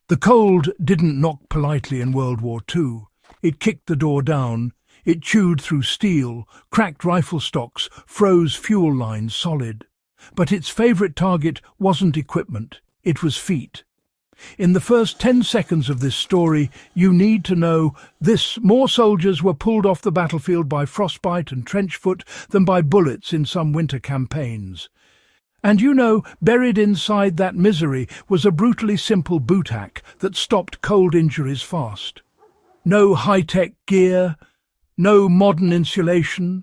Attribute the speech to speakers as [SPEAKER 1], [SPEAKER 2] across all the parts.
[SPEAKER 1] The cold didn't knock politely in World War II. It kicked the door down. It chewed through steel, cracked rifle stocks, froze fuel lines solid. But its favourite target wasn't equipment, it was feet. In the first 10 seconds of this story, you need to know this: more soldiers were pulled off the battlefield by frostbite and trench foot than by bullets in some winter campaigns. And you know, buried inside that misery was a brutally simple boot hack that stopped cold injuries fast. No high-tech gear, no modern insulation,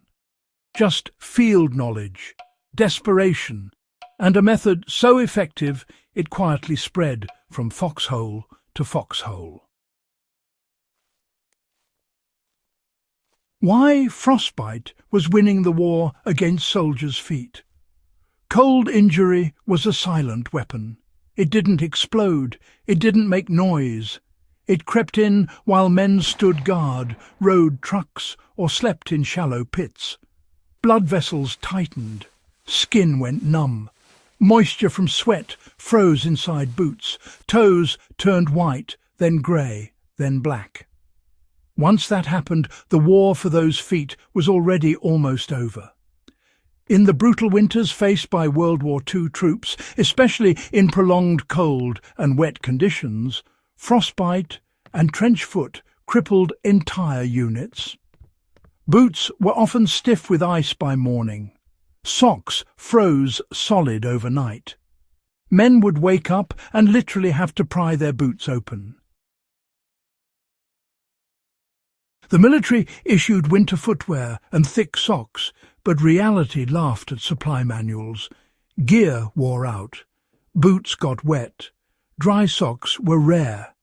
[SPEAKER 1] just field knowledge, desperation, and a method so effective it quietly spread from foxhole to foxhole. Why frostbite was winning the war against soldiers' feet? Cold injury was a silent weapon. It didn't explode, it didn't make noise. It crept in while men stood guard, rode trucks, or slept in shallow pits. Blood vessels tightened, skin went numb. Moisture from sweat froze inside boots, toes turned white, then grey, then black. Once that happened, the war for those feet was already almost over. In the brutal winters faced by World War II troops, especially in prolonged cold and wet conditions, frostbite and trench foot crippled entire units. Boots were often stiff with ice by morning. Socks froze solid overnight. Men would wake up and literally have to pry their boots open. The military issued winter footwear and thick socks, but reality laughed at supply manuals. Gear wore out. Boots got wet. Dry socks were rare.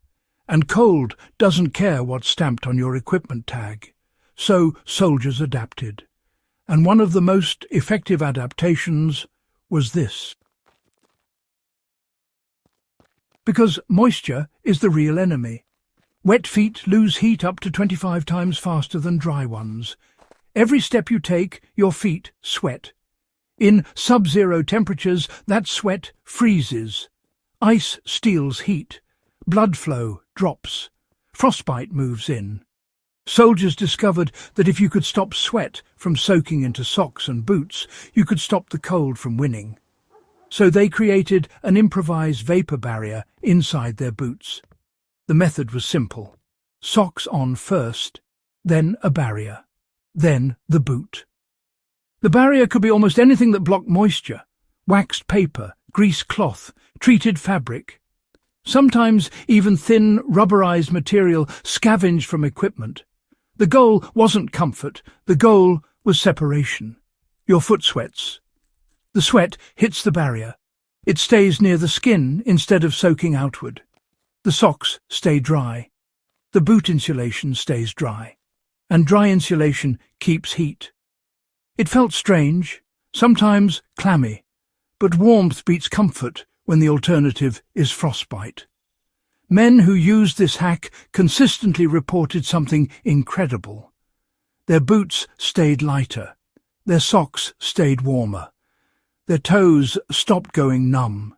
[SPEAKER 1] And cold doesn't care what's stamped on your equipment tag. So soldiers adapted. And one of the most effective adaptations was this. Because moisture is the real enemy. Wet feet lose heat up to 25 times faster than dry ones. Every step you take, your feet sweat. In sub-zero temperatures, that sweat freezes. Ice steals heat. Blood flow drops. Frostbite moves in. Soldiers discovered that if you could stop sweat from soaking into socks and boots, you could stop the cold from winning. So they created an improvised vapor barrier inside their boots. The method was simple. Socks on first, then a barrier, then the boot. The barrier could be almost anything that blocked moisture: waxed paper, greased cloth, treated fabric. Sometimes even thin, rubberized material scavenged from equipment. The goal wasn't comfort, the goal was separation. Your foot sweats. The sweat hits the barrier. It stays near the skin instead of soaking outward. The socks stay dry. The boot insulation stays dry. And dry insulation keeps heat. It felt strange, sometimes clammy, but warmth beats comfort when the alternative is frostbite. Men who used this hack consistently reported something incredible. Their boots stayed lighter. Their socks stayed warmer. Their toes stopped going numb.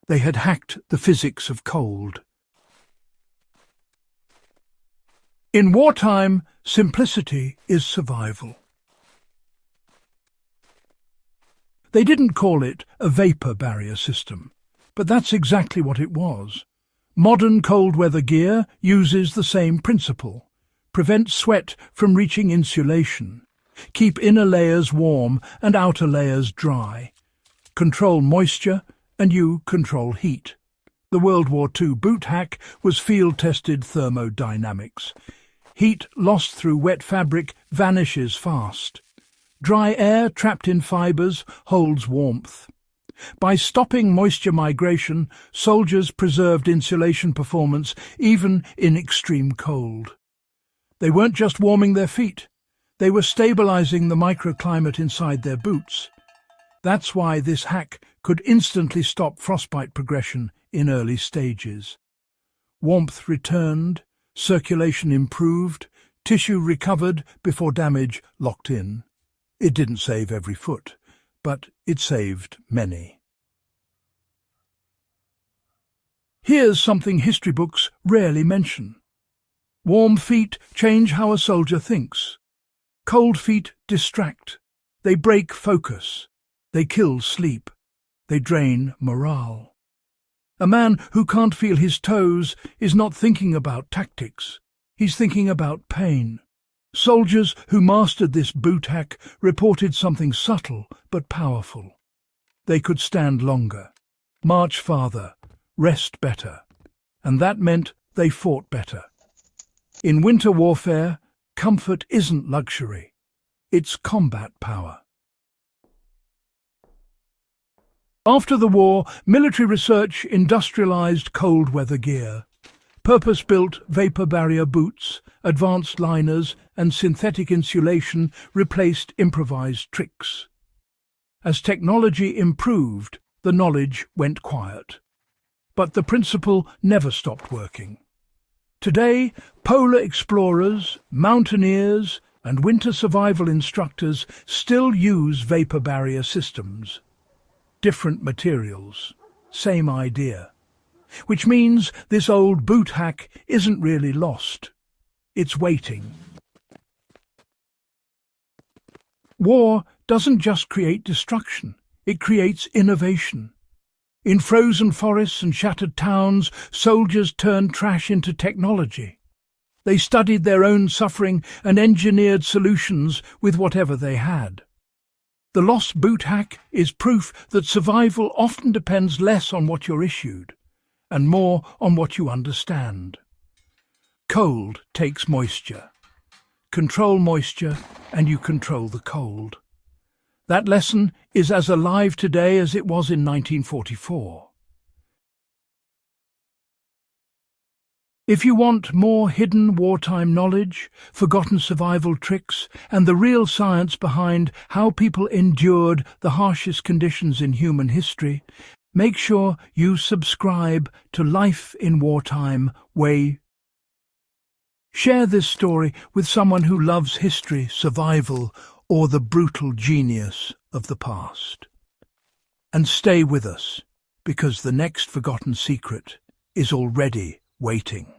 [SPEAKER 1] They had hacked the physics of cold. In wartime, simplicity is survival. They didn't call it a vapor barrier system, but that's exactly what it was. Modern cold weather gear uses the same principle. Prevent sweat from reaching insulation. Keep inner layers warm and outer layers dry. Control moisture and you control heat. The World War II boot hack was field-tested thermodynamics. Heat lost through wet fabric vanishes fast. Dry air trapped in fibres holds warmth. By stopping moisture migration, soldiers preserved insulation performance even in extreme cold. They weren't just warming their feet, they were stabilizing the microclimate inside their boots. That's why this hack could instantly stop frostbite progression in early stages. Warmth returned, circulation improved, tissue recovered before damage locked in. It didn't save every foot, but it saved many. Here's something history books rarely mention. Warm feet change how a soldier thinks. Cold feet distract. They break focus. They kill sleep. They drain morale. A man who can't feel his toes is not thinking about tactics. He's thinking about pain. Soldiers who mastered this boot hack reported something subtle but powerful. They could stand longer, march farther, rest better, and that meant they fought better. In winter warfare, comfort isn't luxury, it's combat power. After the war, military research industrialized cold weather gear. Purpose-built vapor barrier boots, advanced liners, and synthetic insulation replaced improvised tricks. As technology improved, the knowledge went quiet. But the principle never stopped working. Today, polar explorers, mountaineers, and winter survival instructors still use vapor barrier systems. Different materials, same idea. Which means this old boot hack isn't really lost. It's waiting. War doesn't just create destruction, it creates innovation. In frozen forests and shattered towns, soldiers turned trash into technology. They studied their own suffering and engineered solutions with whatever they had. The lost boot hack is proof that survival often depends less on what you're issued, and more on what you understand. Cold takes moisture. Control moisture, and you control the cold. That lesson is as alive today as it was in 1944. If you want more hidden wartime knowledge, forgotten survival tricks, and the real science behind how people endured the harshest conditions in human history, make sure you subscribe to Life in Wartime WWII. Share this story with someone who loves history, survival, or the brutal genius of the past. And stay with us, because the next forgotten secret is already waiting.